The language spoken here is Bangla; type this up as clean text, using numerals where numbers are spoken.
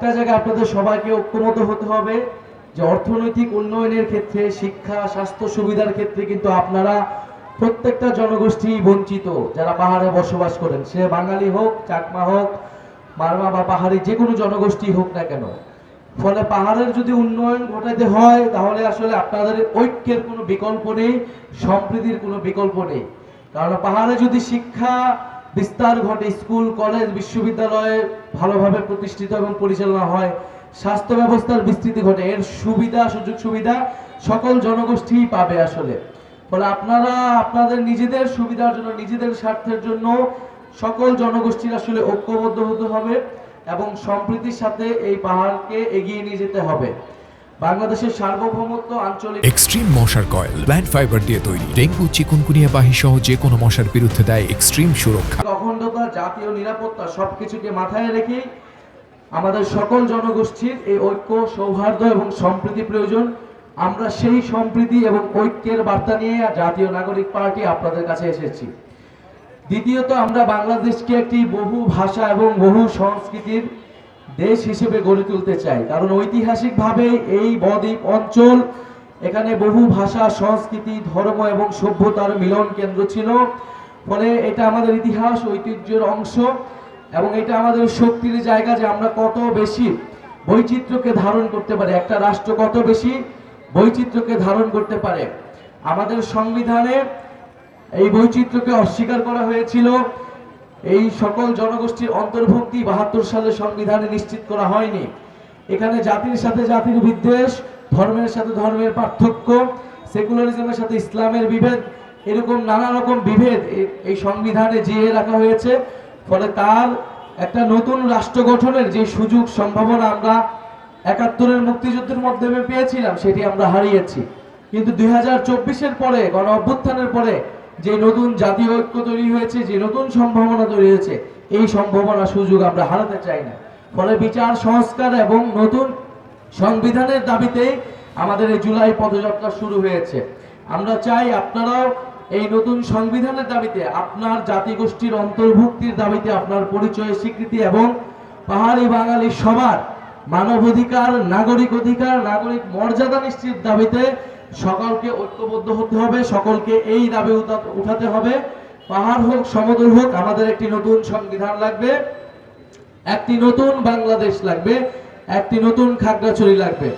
একটা জায়গায় আপনাদের সবাইকে ঐক্যমত হতে হবে যে অর্থনৈতিক উন্নয়নের ক্ষেত্রে, শিক্ষা, স্বাস্থ্য সুবিধার ক্ষেত্রে কিন্তু আপনারা প্রত্যেকটা জনগোষ্ঠী বঞ্চিত। যারা পাহাড়ে বসবাস করেন, সে বাঙালি হোক, চাকমা হোক, মারমা বা পাহাড়ি যে কোনো জনগোষ্ঠী হোক না কেন, ফলে পাহাড়ের যদি উন্নয়ন ঘটাতে হয় তাহলে আসলে আপনাদের ঐক্যের কোনো বিকল্প নেই, সম্প্রীতির কোনো বিকল্প নেই। কারণ পাহাড়ে যদি শিক্ষা বিস্তার ঘটে, স্কুল, কলেজ, বিশ্ববিদ্যালয় ভালোভাবে প্রতিষ্ঠিত এবং পরিচালনা হয়, স্বাস্থ্য ব্যবস্থার বিস্তৃতি ঘটে, এর সুবিধা, সুযোগ সুবিধা সকল জনগোষ্ঠীই পাবে আসলে। ফলে আপনারা আপনাদের নিজেদের সুবিধার জন্য, নিজেদের স্বার্থের জন্য সকল জনগোষ্ঠীর আসলে ঐক্যবদ্ধ হতে হবে এবং সম্প্রীতির সাথে এই পাহাড়কে এগিয়ে নিয়ে যেতে হবে। বাংলাদেশের সার্বভৌমত্ব, আঞ্চলিক এক্সট্রিম মশার কয়েল প্ল্যান্ট ফাইবার দিয়ে তৈরি, ডেঙ্গু, চিকুনগুনিয়া বাহি সহ যে কোনো মশার বিরুদ্ধে দেয় এক্সট্রিম সুরক্ষা। অখণ্ডতা, জাতীয় নিরাপত্তা সবকিছুকে মাথায় রেখে আমাদের সকল জনগোষ্ঠীর এই ঐক্য, সৌহার্দ্য এবং সম্প্রীতি প্রয়োজন। আমরা সেই সম্প্রীতি এবং ঐক্যের বার্তা নিয়ে জাতীয় নাগরিক পার্টি আপনাদের কাছে এসেছি। দ্বিতীয়ত, আমরা বাংলাদেশকে একটি বহু ভাষা এবং বহু সংস্কৃতির দেশ হিসেবে গড়ে তুলতে চাই। কারণ ঐতিহাসিকভাবে এই বদ্বীপ অঞ্চল, এখানে বহু ভাষা, সংস্কৃতি, ধর্ম এবং সভ্যতার মিলন কেন্দ্র ছিল। ফলে এটা আমাদের ইতিহাস, ঐতিহ্যের অংশ এবং এটা আমাদের শক্তির জায়গা যে আমরা কত বেশি বৈচিত্র্যকে ধারণ করতে পারি, একটা রাষ্ট্র কত বেশি বৈচিত্র্যকে ধারণ করতে পারে। আমাদের সংবিধানে এই বৈচিত্র্যকে অস্বীকার করা হয়েছিল। এই সকল জনগোষ্ঠীর অন্তর্ভুক্তি ৭২ সালে সংবিধানে নিশ্চিত করা হয়নি। এখানে জাতির সাথে জাতির বিদ্বেষ, ধর্মের সাথে ধর্মের পার্থক্য, সেকুলারিজমের সাথে ইসলামের বিভেদ, এরকম নানা রকম বিভেদ এই সংবিধানে জিয়ে রাখা হয়েছে। ফলে তার একটা নতুন রাষ্ট্র গঠনের যে সুযোগ, সম্ভাবনা আমরা ৭১-এর মুক্তিযুদ্ধের মাধ্যমে পেয়েছিলাম, সেটি আমরা হারিয়েছি। কিন্তু ২০২৪-এর পরে, গণ অভ্যুত্থানের পরে যে নতুন জাতীয় ঐক্য তৈরি হয়েছে, যে নতুন সম্ভাবনা তৈরি হয়েছে, এই সম্ভাবনা, সুযোগ আমরা হারাতে চাই না। ফলে বিচার সংস্কার এবং নতুন সংবিধানের দাবিতে আমাদের এই জুলাই পদযাত্রা শুরু হয়েছে। আমরা চাই আপনারাও এই নতুন সংবিধানের দাবিতে, আপনার জাতিগোষ্ঠীর অন্তর্ভুক্তির দাবিতে, আপনার পরিচয় স্বীকৃতি এবং পাহাড়ি বাঙালি সবার মানবাধিকার, নাগরিক অধিকার, নাগরিক মর্যাদা নিশ্চিত দাবিতে সকলকে ঐক্যবদ্ধ হতে হবে, সকলকে এই দাবি উঠাতে হবে। পাহাড় হোক, সমতল হোক, আমাদের একটি নতুন সংবিধান লাগবে, একটি নতুন বাংলাদেশ লাগবে, একটি নতুন খাগড়াছড়ি লাগবে।